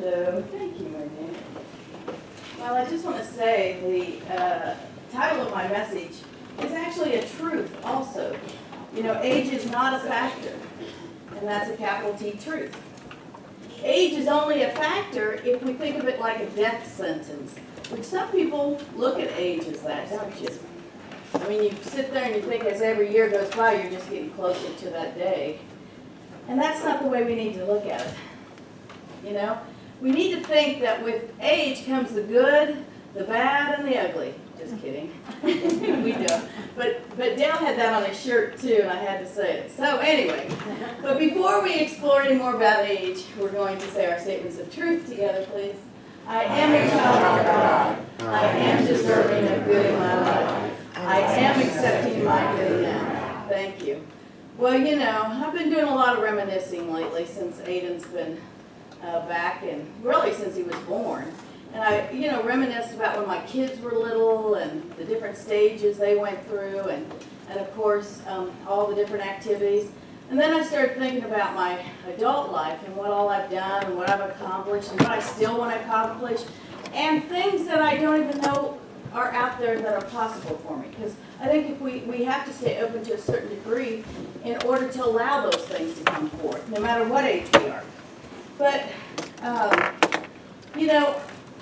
Hello, thank you, my dear. Well, I just want to say the title of my message is actually a truth also. You know, age is not a factor, and that's a capital T truth. Age is only a factor if we think of it like a death sentence, which some people look at age as that, don't you? I mean, you sit there and you think as every year goes by, you're just getting closer to that day. And that's not the way we need to look at it. You know, we need to think that with age comes the good, the bad, and the ugly. Just kidding. We don't. But Dale had that on his shirt too, and I had to say it. So anyway, but before we explore any more about age, we're going to say our statements of truth together, please. I am a child of God. I am deserving of good in my life. I am accepting my good now. Thank you. Well, you know, I've been doing a lot of reminiscing lately since Aiden's been back, and really since he was born. And I, you know, reminisced about when my kids were little and the different stages they went through, and of course, all the different activities. And then I started thinking about my adult life and what all I've done and what I've accomplished and what I still want to accomplish, and things that I don't even know are out there that are possible for me. Because I think if we have to stay open to a certain degree in order to allow those things to come forth, no matter what age we are. But, you know,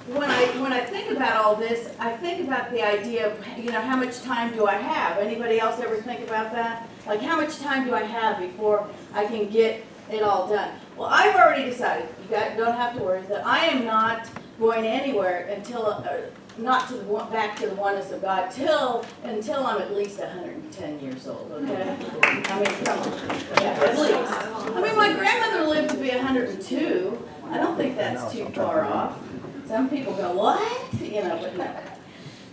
when I think about all this, I think about the idea of, you know, how much time do I have? Anybody else ever think about that? Like, how much time do I have before I can get it all done? Well, I've already decided, you guys don't have to worry, that I am not going anywhere until, not to back to the oneness of God until I'm at least 110 years old, okay? I mean, come on, yeah, at least. I mean, my grandmother lived to be 102. I don't think that's too far off. Some people go, what? You know, but no.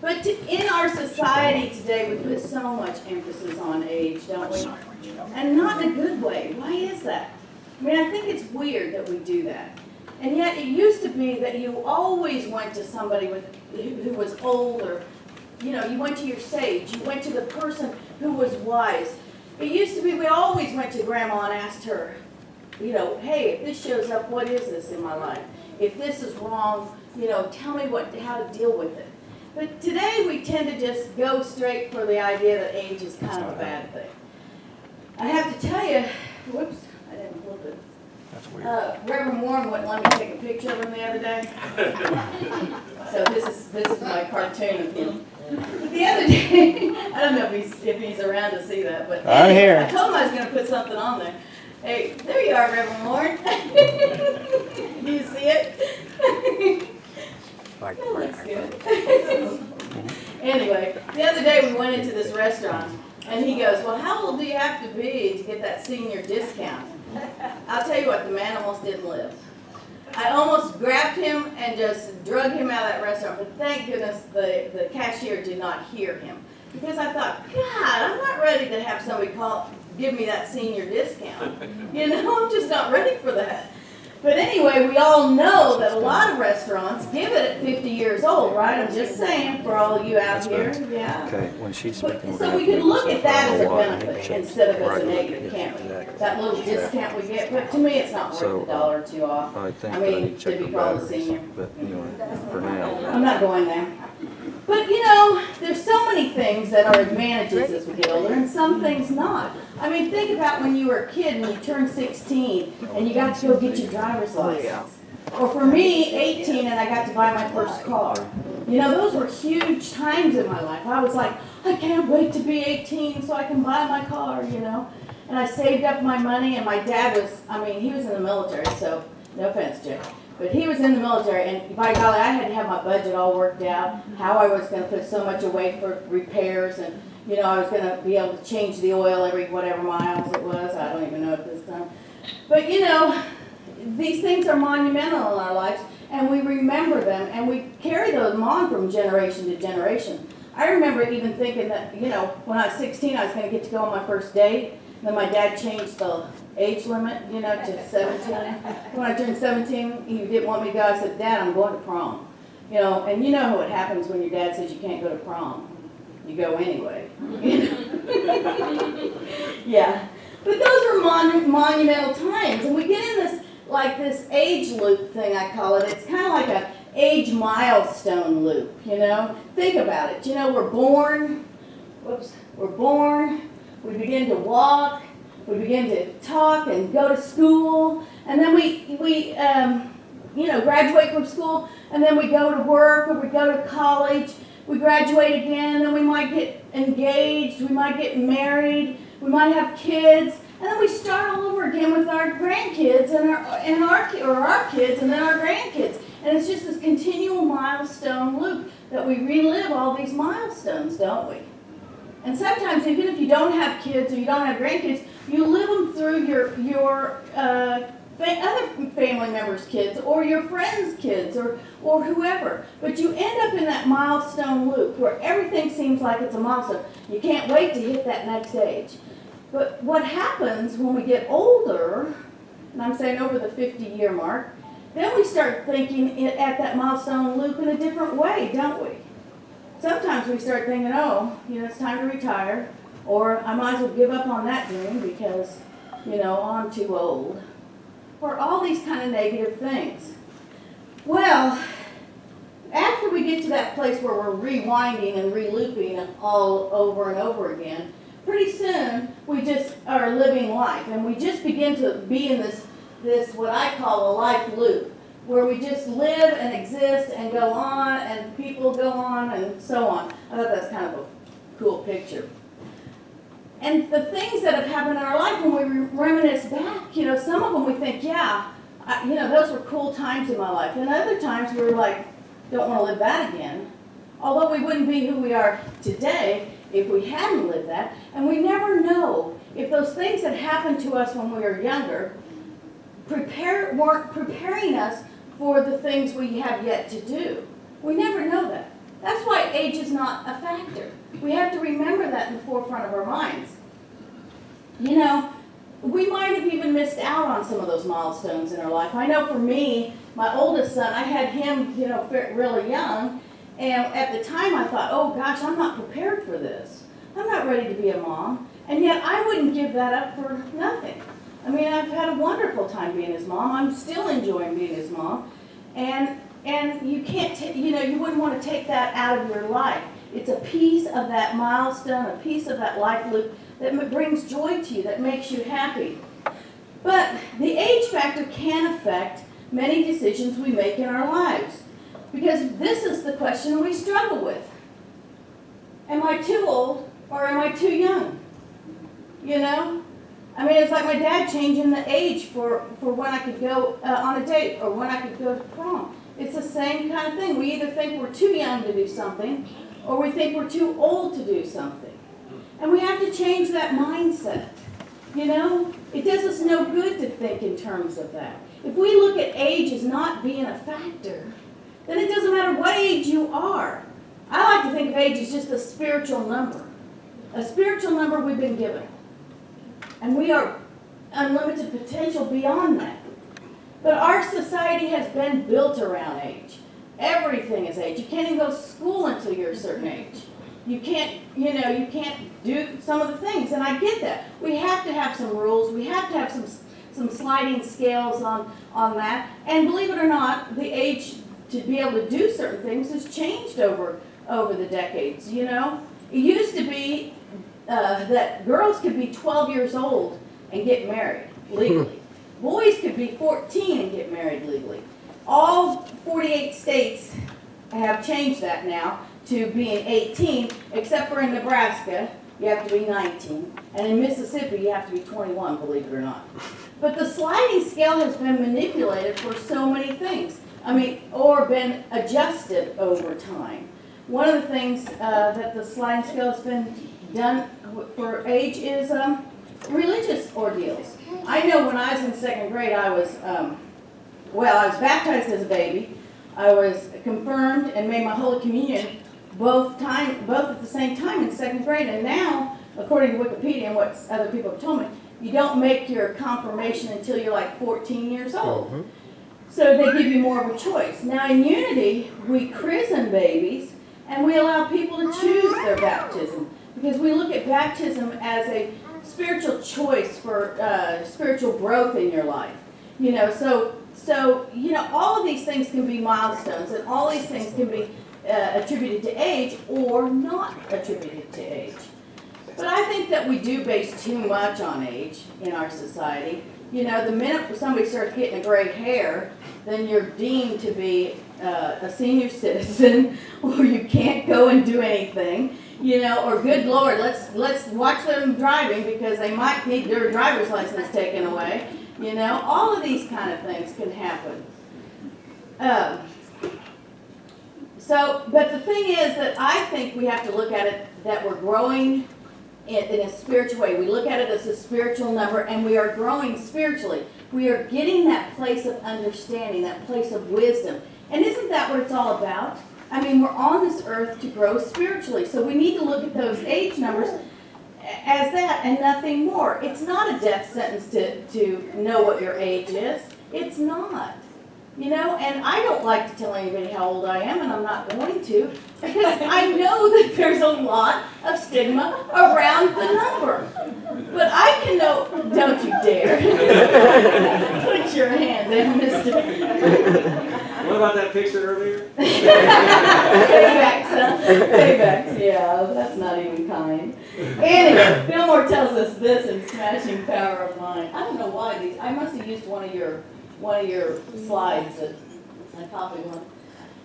But in our society today, we put so much emphasis on age, don't we? And not in a good way. Why is that? I mean, I think it's weird that we do that. And yet it used to be that you always went to somebody who was old, or, you know, you went to your sage. You went to the person who was wise. It used to be we always went to Grandma and asked her, you know, hey, if this shows up, what is this in my life? If this is wrong, you know, tell me how to deal with it. But today we tend to just go straight for the idea that age is kind of a bad thing. I have to tell you, whoops, I didn't flip it. That's weird. Reverend Warren wouldn't let me take a picture of him the other day. So this is my cartoon of him. But the other day, I don't know if he's around to see that, but I'm here. I told him I was going to put something on there. Hey, there you are, Reverend Warren. Do you see it? Like, That looks good. Anyway, the other day we went into this restaurant, and he goes, well, how old do you have to be to get that senior discount? I'll tell you what, the man almost didn't live. I almost grabbed him and just drug him out of that restaurant, but thank goodness the cashier did not hear him. Because I thought, God, I'm not ready to have somebody give me that senior discount. You know, I'm just not ready for that. But anyway, we all know that a lot of restaurants give it at 50 years old, right? I'm just saying for all of you out here. Yeah. okay, when she's speaking, So we can look at that as a benefit instead of as a negative, can't we? That little discount we get, but to me it's not worth a dollar or two off. I think I that I mean, need to check to the be called a batteries, senior. but anyway, for now. I'm not going there. But you know, there's so many things that are advantages as we get older, and some things not. I mean, think about when you were a kid and you turned 16 and you got to go get your driver's license. Or for me, 18, and I got to buy my first car. You know, those were huge times in my life. I was like, I can't wait to be 18 so I can buy my car, you know. And I saved up my money, and my dad was, I mean, he was in the military, so no offense, Jay. But he was in the military, and by golly, I had to have my budget all worked out, how I was going to put so much away for repairs, and, you know, I was going to be able to change the oil every whatever miles it was. I don't even know at this time. But, you know, these things are monumental in our lives, and we remember them, and we carry them on from generation to generation. I remember even thinking that, you know, when I was 16, I was going to get to go on my first date. Then my dad changed the age limit, you know, to 17. When I turned 17, he didn't want me to go. I said, Dad, I'm going to prom. You know, and you know what happens when your dad says you can't go to prom. You go anyway. Yeah. But those were monumental times. And we get in this like this age loop thing, I call it. It's kind of like a age milestone loop, you know? Think about it. You know, we're born, we begin to walk, we begin to talk and go to school, and then we graduate from school, and then we go to work, or we go to college, we graduate again, then we might get engaged, we might get married, we might have kids, and then we start all over again with our grandkids and our kids and then our grandkids. And it's just this continual milestone loop that we relive all these milestones, don't we? And sometimes even if you don't have kids or you don't have grandkids, you live them through your other family members' kids or your friends' kids or whoever. But you end up in that milestone loop where everything seems like it's a milestone. You can't wait to hit that next age. But what happens when we get older, and I'm saying over the 50-year mark, then we start thinking at that milestone loop in a different way, don't we? Sometimes we start thinking, oh, it's time to retire, or I might as well give up on that dream because, I'm too old. Or all these kind of negative things. Well, after we get to that place where we're rewinding and re-looping all over and over again, pretty soon we just are living life, and we just begin to be in this what I call a life loop, where we just live and exist and go on, and people go on and so on. I thought that's kind of a cool picture. And the things that have happened in our life, when we reminisce back, some of them we think, those were cool times in my life. And other times we were like, don't want to live that again. Although we wouldn't be who we are today if we hadn't lived that. And we never know if those things that happened to us when we were younger weren't preparing us for the things we have yet to do. We never know that. That's why age is not a factor. We have to remember that in the forefront of our minds. We might have even missed out on some of those milestones in our life. I know for me, my oldest son, I had him, really young, and at the time I thought, oh gosh, I'm not prepared for this. I'm not ready to be a mom. And yet I wouldn't give that up for nothing. I mean, I've had a wonderful time being his mom. I'm still enjoying being his mom. And you can't, you wouldn't want to take that out of your life. It's a piece of that milestone, a piece of that life loop that brings joy to you, that makes you happy. But the age factor can affect many decisions we make in our lives. Because this is the question we struggle with. Am I too old or am I too young? I mean, it's like my dad changing the age for when I could go on a date or when I could go to prom. It's the same kind of thing. We either think we're too young to do something or we think we're too old to do something. And we have to change that mindset. It does us no good to think in terms of that. If we look at age as not being a factor, then it doesn't matter what age you are. I like to think of age as just a spiritual number. A spiritual number we've been given. And we are unlimited potential beyond that. But our society has been built around age. Everything is age. You can't even go to school until you're a certain age. You can't do some of the things, and I get that. We have to have some rules. We have to have some sliding scales on that. And believe it or not, the age to be able to do certain things has changed over the decades. It used to be that girls could be 12 years old and get married legally. Boys could be 14 and get married legally. All 48 states have changed that now to being 18, except for in Nebraska, you have to be 19. And in Mississippi, you have to be 21, believe it or not. But the sliding scale has been manipulated for so many things. Or been adjusted over time. One of the things that the sliding scale has been done for age is religious ordeals. I know when I was in second grade, I was baptized as a baby. I was confirmed and made my Holy Communion both at the same time in second grade. And now, according to Wikipedia and what other people have told me, you don't make your confirmation until you're like 14 years old. Mm-hmm. So they give you more of a choice. Now in Unity, we christen babies and we allow people to choose their baptism because we look at baptism as a spiritual choice for spiritual growth in your life. You know, so you know, all of these things can be milestones, and all these things can be attributed to age or not attributed to age. But I think that we do base too much on age in our society. You know, the minute somebody starts getting a gray hair, then you're deemed to be a senior citizen, or you can't go and do anything. You know, or good Lord, let's watch them driving because they might need their driver's license taken away. You know, all of these kind of things can happen. But the thing is that I think we have to look at it that we're growing in a spiritual way. We look at it as a spiritual number, and we are growing spiritually. We are getting that place of understanding, that place of wisdom. And isn't that what it's all about? I mean, we're on this earth to grow spiritually. So we need to look at those age numbers as that and nothing more. It's not a death sentence to know what your age is. It's not. You know, and I don't like to tell anybody how old I am, and I'm not going to, because I know that there's a lot of stigma around the number. But I can know, don't you dare. Put your hand in, mister. What about that picture earlier? Paybacks, huh? Paybacks, yeah, that's not even kind. Anyway, Fillmore tells us this in Smashing Power of Mind. I don't know why these, I must have used one of your slides that I copied one.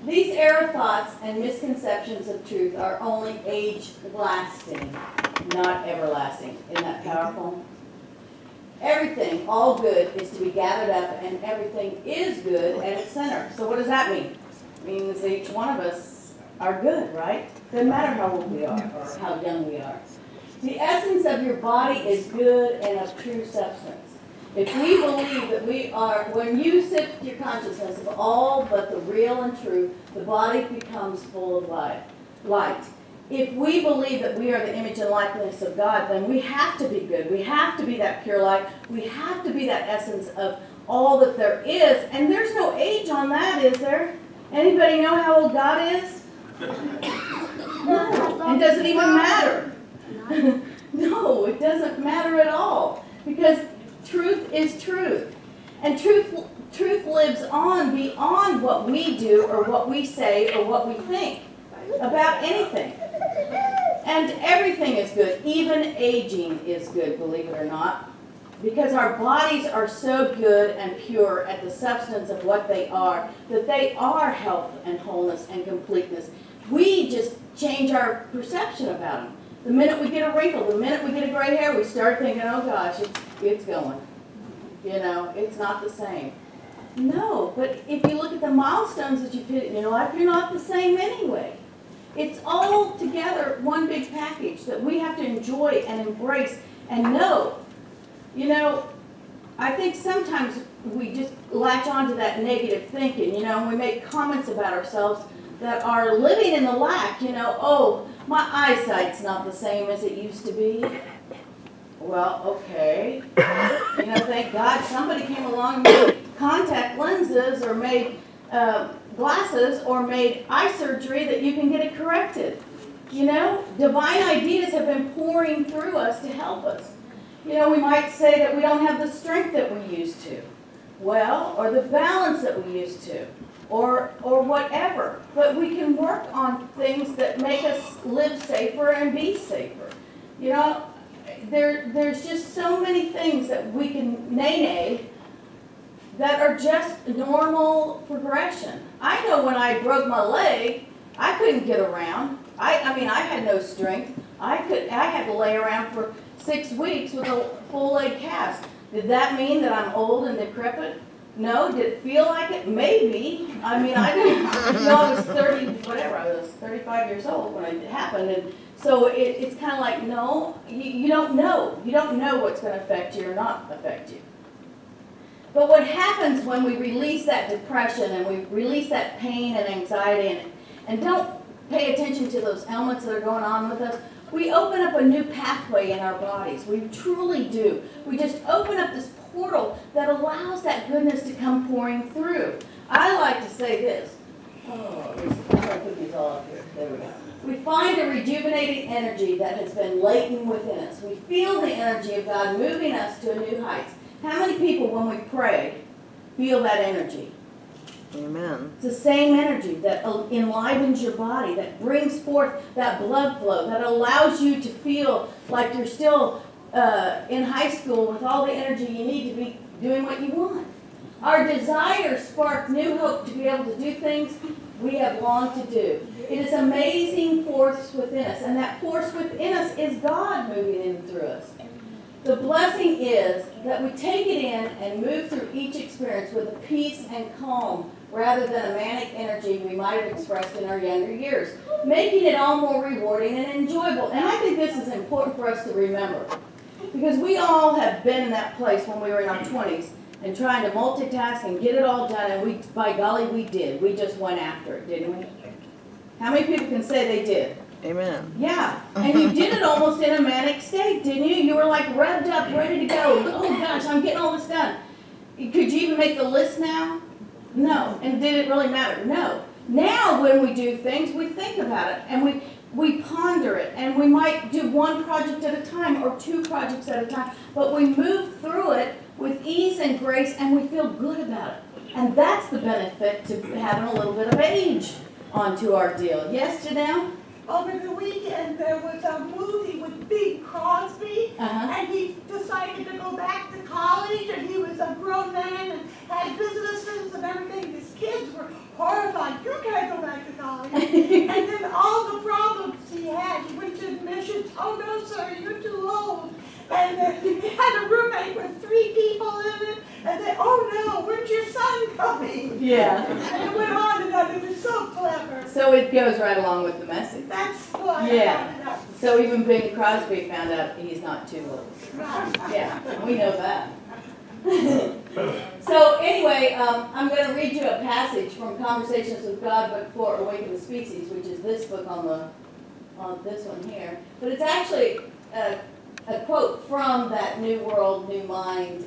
These error thoughts and misconceptions of truth are only age-lasting, not everlasting. Isn't that powerful? Everything, all good, is to be gathered up, and everything is good at its center. So what does that mean? It means each one of us are good, right? Doesn't matter how old we are or how young we are. The essence of your body is good and of true substance. If we believe that we are, when you sift your consciousness of all but the real and true, the body becomes full of light. If we believe that we are the image and likeness of God, then we have to be good. We have to be that pure light. We have to be that essence of all that there is. And there's no age on that, is there? Anybody know how old God is? No. And does it even matter? No, it doesn't matter at all. Because truth is truth. And truth lives on beyond what we do or what we say or what we think about anything. And everything is good. Even aging is good, believe it or not. Because our bodies are so good and pure at the substance of what they are, that they are health and wholeness and completeness. We just change our perception about them. The minute we get a wrinkle, the minute we get a gray hair, we start thinking, oh gosh, it's going. You know, it's not the same. No, but if you look at the milestones that you've hit in your life, you're not the same anyway. It's all together one big package that we have to enjoy and embrace and know. You know, I think sometimes we just latch onto that negative thinking, you know, and we make comments about ourselves that are living in the lack, you know, oh, my eyesight's not the same as it used to be. Well, okay. You know, thank God somebody came along and made contact lenses or made glasses or made eye surgery that you can get it corrected. You know, divine ideas have been pouring through us to help us. You know, we might say that we don't have the strength that we used to. Well, or the balance that we used to. Or whatever. But we can work on things that make us live safer and be safer. You know, there's just so many things that we can nay that are just normal progression. I know when I broke my leg, I couldn't get around. I mean, I had no strength. I had to lay around for 6 weeks with a full leg cast. Did that mean that I'm old and decrepit? No. Did it feel like it? Maybe. I mean, I didn't, you know, I was 35 years old when it happened. And so it's kind of like, no, you don't know. You don't know what's going to affect you or not affect you. But what happens when we release that depression and we release that pain and anxiety and don't pay attention to those elements that are going on with us, we open up a new pathway in our bodies. We truly do. We just open up this portal that allows that goodness to come pouring through. I like to say this. Oh, I'm going to put these all up here. There we go. We find a rejuvenating energy that has been latent within us. We feel the energy of God moving us to a new heights. How many people, when we pray, feel that energy. Amen. It's the same energy that enlivens your body, that brings forth that blood flow, that allows you to feel like you're still in high school with all the energy you need to be doing what you want. Our desires spark new hope to be able to do things we have longed to do. It is an amazing force within us, and that force within us is God moving in through us. The blessing is that we take it in and move through each experience with a peace and calm rather than a manic energy we might have expressed in our younger years, making it all more rewarding and enjoyable. And I think this is important for us to remember, because we all have been in that place when we were in our 20s and trying to multitask and get it all done, and by golly, we did. We just went after it, didn't we? How many people can say they did? Amen. Yeah, and you did it almost in a manic state, didn't you? You were like revved up, ready to go. Oh gosh, I'm getting all this done. Could you even make the list now? No. And did it really matter? No. Now when we do things, we think about it, and we ponder it, and we might do one project at a time or two projects at a time, but we move through it with ease and grace, and we feel good about it. And that's the benefit to having a little bit of age onto our deal. Yes, Janelle? Over the weekend, there was a movie with Bing Crosby, and he decided to go back to college, and he was a grown man and had businesses and everything. His kids were horrified. You can't go back to college. And then all the problems he had, he went to admissions. Oh, no, sir, you're too old. And he had a roommate with 3 people in it, and then, oh, no, when's your son coming? Yeah. And it went on and on. It was so clever. So it goes right along with the message. That's why Yeah. I brought it up. So even Bing Crosby found out he's not too old. Right. Yeah, we know that. So anyway, I'm going to read you a passage from Conversations with God, Book 4, Awaken the Species, which is this book on this one here. But it's actually a quote from that New World, New Mind.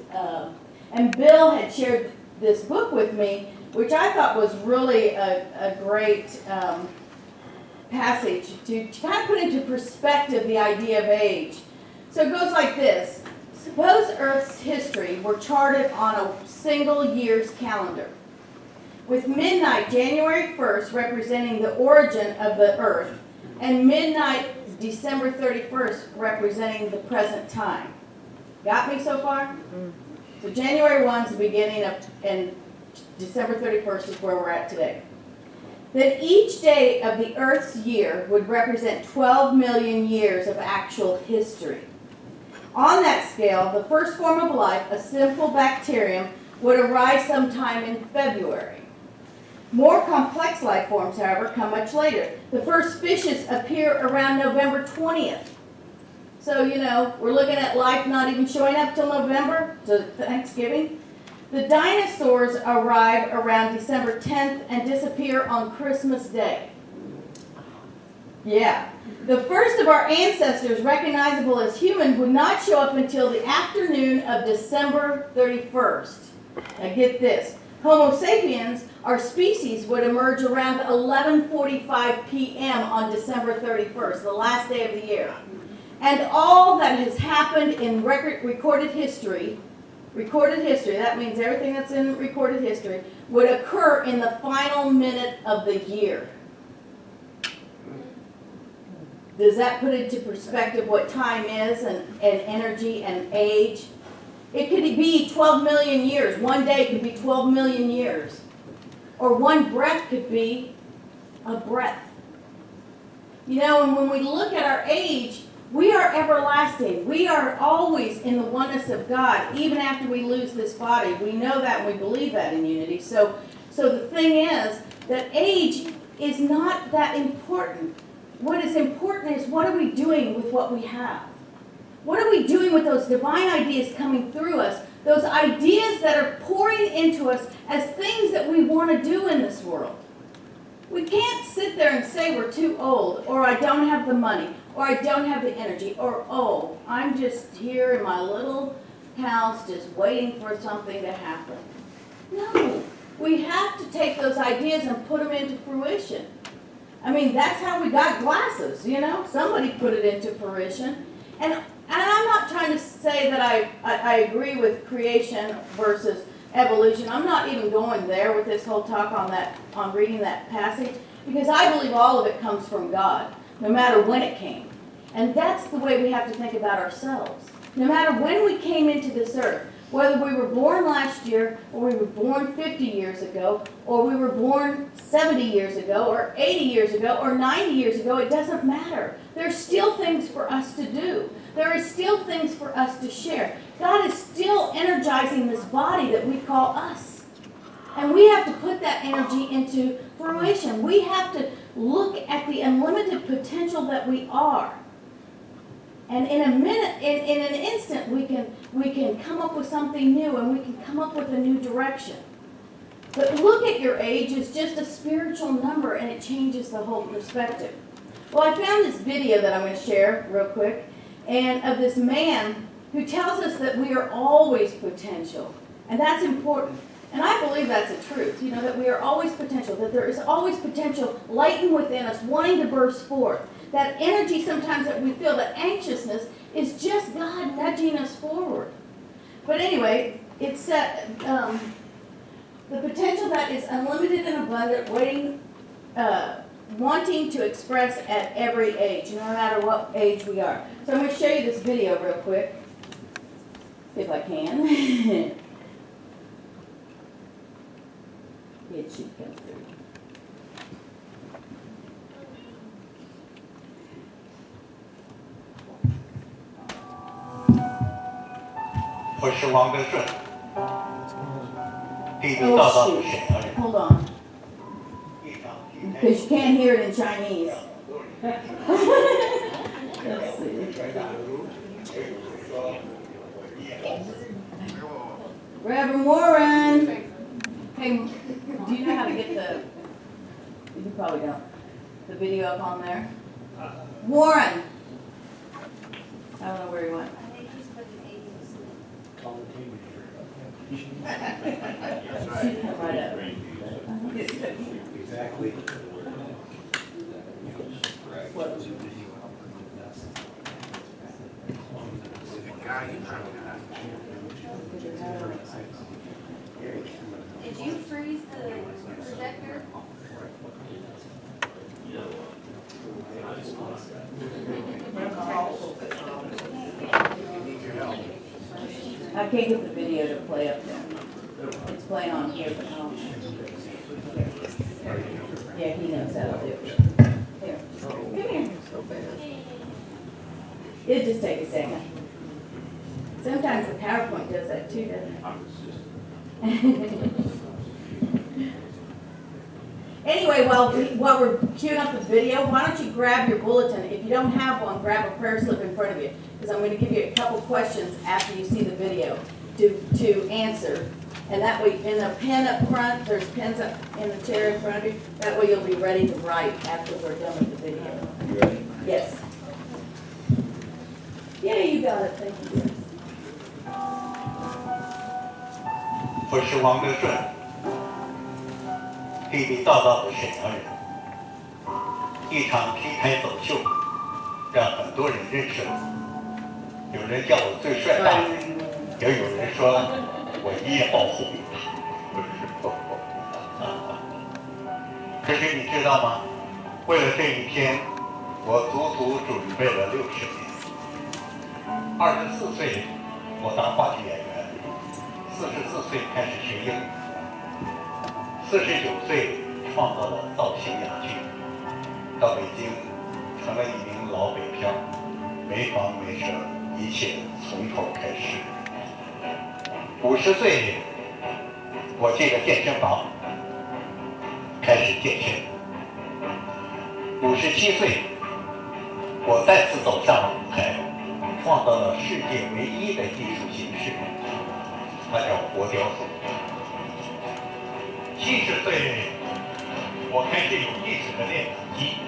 And Bill had shared this book with me, which I thought was really a great passage to kind of put into perspective the idea of age. So it goes like this. Suppose Earth's history were charted on a single year's calendar, with midnight January 1st representing the origin of the Earth, and midnight December 31st representing the present time. Got me so far? So January 1 is the beginning of, and December 31st is where we're at today. Then each day of the Earth's year would represent 12 million years of actual history. On that scale, the first form of life, a simple bacterium, would arise sometime in February. More complex life forms, however, come much later. The first fishes appear around November 20th. So, we're looking at life not even showing up till November, to Thanksgiving. The dinosaurs arrive around December 10th and disappear on Christmas Day. Yeah. The first of our ancestors, recognizable as human, would not show up until the afternoon of December 31st. Now get this. Homo sapiens, our species, would emerge around 11:45 p.m. on December 31st, the last day of the year. And all that has happened in recorded history, that means everything that's in recorded history, would occur in the final minute of the year. Does that put into perspective what time is and energy and age? It could be 12 million years. One day could be 12 million years. Or one breath could be a breath. And when we look at our age, we are everlasting. We are always in the oneness of God, even after we lose this body. We know that and we believe that in unity. So the thing is that age is not that important. What is important is, what are we doing with what we have? What are we doing with those divine ideas coming through us? Those ideas that are pouring into us as things that we want to do in this world. We can't sit there and say we're too old, or I don't have the money, or I don't have the energy, or, oh, I'm just here in my little house just waiting for something to happen. No, we have to take those ideas and put them into fruition. I mean, that's how we got glasses, Somebody put it into fruition. And I'm not trying to say that I agree with creation versus evolution. I'm not even going there with this whole talk on reading that passage, because I believe all of it comes from God, no matter when it came. And that's the way we have to think about ourselves. No matter when we came into this earth, whether we were born last year, or we were born 50 years ago, or we were born 70 years ago, or 80 years ago, or 90 years ago, it doesn't matter. There's still things for us to do. There is still things for us to share. God is still energizing this body that we call us. And we have to put that energy into fruition. We have to look at the unlimited potential that we are. And in a minute, in an instant, we can come up with something new, and we can come up with a new direction. But look at your age as just a spiritual number, and it changes the whole perspective. Well, I found this video that I'm going to share real quick, and of this man who tells us that we are always potential, and that's important. And I believe that's a truth, that we are always potential, that there is always potential latent within us, wanting to burst forth. That energy sometimes that we feel, that anxiousness, is just God nudging us forward. But anyway, it said the potential that is unlimited and abundant, wanting to express at every age, no matter what age we are. So I'm going to show you this video real quick, if I can. It should come through. 我是王德顺，地地道道的沈阳人。 Hold on, because you can't hear it in Chinese. Let's see. Reverend Warren. Hey, do you know how to get you probably don't, the video up on there? Warren. I don't know where he went. Right up. Exactly. Did you freeze the projector? I can't get the video to play up there. It's playing on here, but no. Yeah, he knows how to do it. Here. Come here. It'll just take a second. Sometimes the PowerPoint does that too, doesn't it? Anyway, while we're queuing up the video, why don't you grab your bulletin? If you don't have one, grab a prayer slip in front of you, because I'm going to give you a couple questions after you see the video to answer. And that way, in the pen up front, there's pens up in the chair in front of you. That way you'll be ready to write after we're done with the video. You ready? Yes. Yeah, you got it. Thank you. 我是王德顺，地地道道的沈阳人。一场 T 台走秀，让很多人认识我。有人叫我最帅大人，也有人说我一夜暴富。可是你知道吗？为了这一天，我足足准备了60年。24岁，我当话剧演员。 44岁开始学英语，49岁创造了造型哑剧，到北京成了一名老北漂，没房没车，一切从头开始。50岁，我进了健身房，开始健身。57岁，我再次走上了舞台，创造了世界唯一的艺术形式。 它叫活雕塑。70岁，我开始有意识的练打击。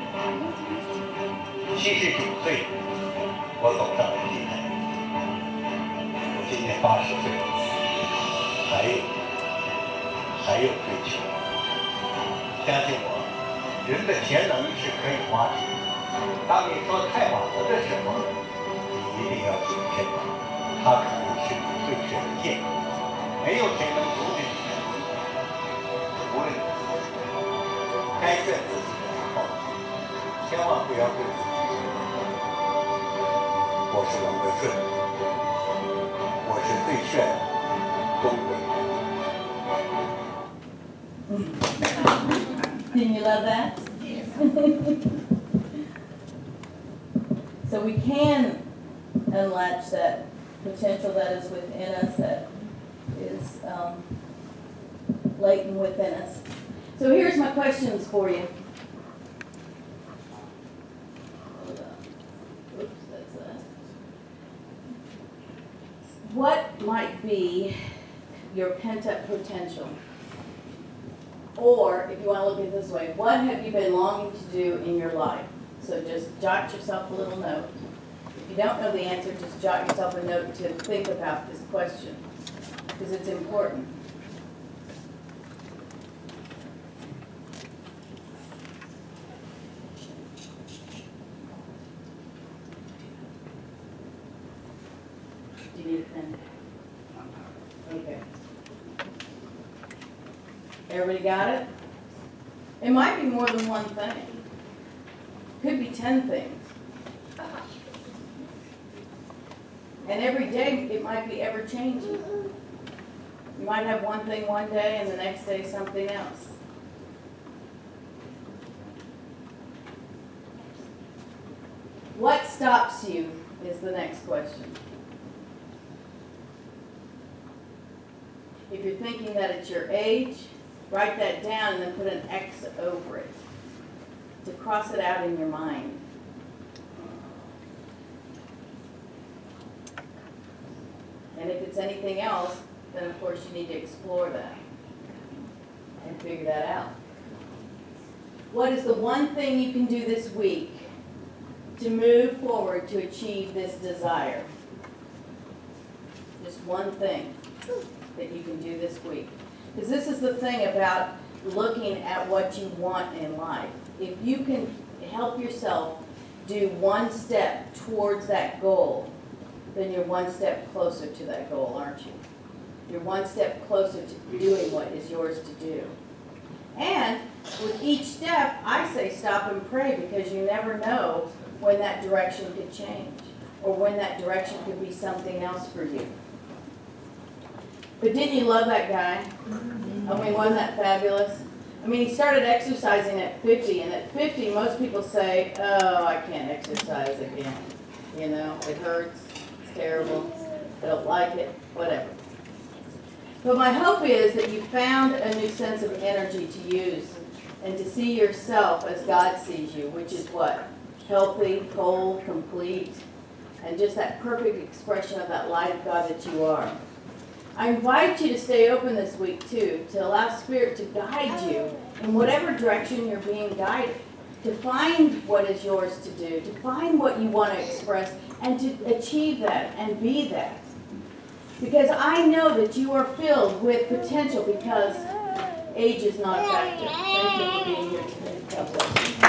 79岁，我走上了 T 台。我今年80岁了，还有追求。相信我，人的潜能是可以挖掘。当你说太晚了的时候，你一定要谨慎，它可能是你最深的剑。 没有谁能阻止炫的时候，千万不要对自己说我是王德顺，我是最炫东北人。Didn't you love that? So we can unlatch that potential that is within us, that is latent within us. So here's my questions for you. Hold on. Oops, that's that. What might be your pent-up potential? Or, if you want to look at it this way, what have you been longing to do in your life? So just jot yourself a little note. If you don't know the answer, just jot yourself a note to think about this question, because it's important. Do you need a pen? Okay. Everybody got it? It might be more than one thing. Could be 10 things. And every day it might be ever changing. You might have one thing one day and the next day something else. What stops you is the next question. If you're thinking that it's your age, write that down and then put an X over it to cross it out in your mind. And if it's anything else, then of course you need to explore that and figure that out. What is the one thing you can do this week to move forward to achieve this desire? Just one thing that you can do this week. Because this is the thing about looking at what you want in life. If you can help yourself do one step towards that goal, then you're one step closer to that goal, aren't you? You're one step closer to doing what is yours to do. And with each step, I say stop and pray, because you never know when that direction could change or when that direction could be something else for you. But didn't you love that guy? I mean, wasn't that fabulous? I mean, he started exercising at 50, and at 50, most people say, oh, I can't exercise again. You know, it hurts, it's terrible, I don't like it, whatever. But my hope is that you found a new sense of energy to use and to see yourself as God sees you, which is what? Healthy, whole, complete, and just that perfect expression of that light of God that you are. I invite you to stay open this week, too, to allow Spirit to guide you in whatever direction you're being guided, to find what is yours to do, to find what you want to express, and to achieve that and be that. Because I know that you are filled with potential, because age is not a factor. Thank you for being here today. God bless you.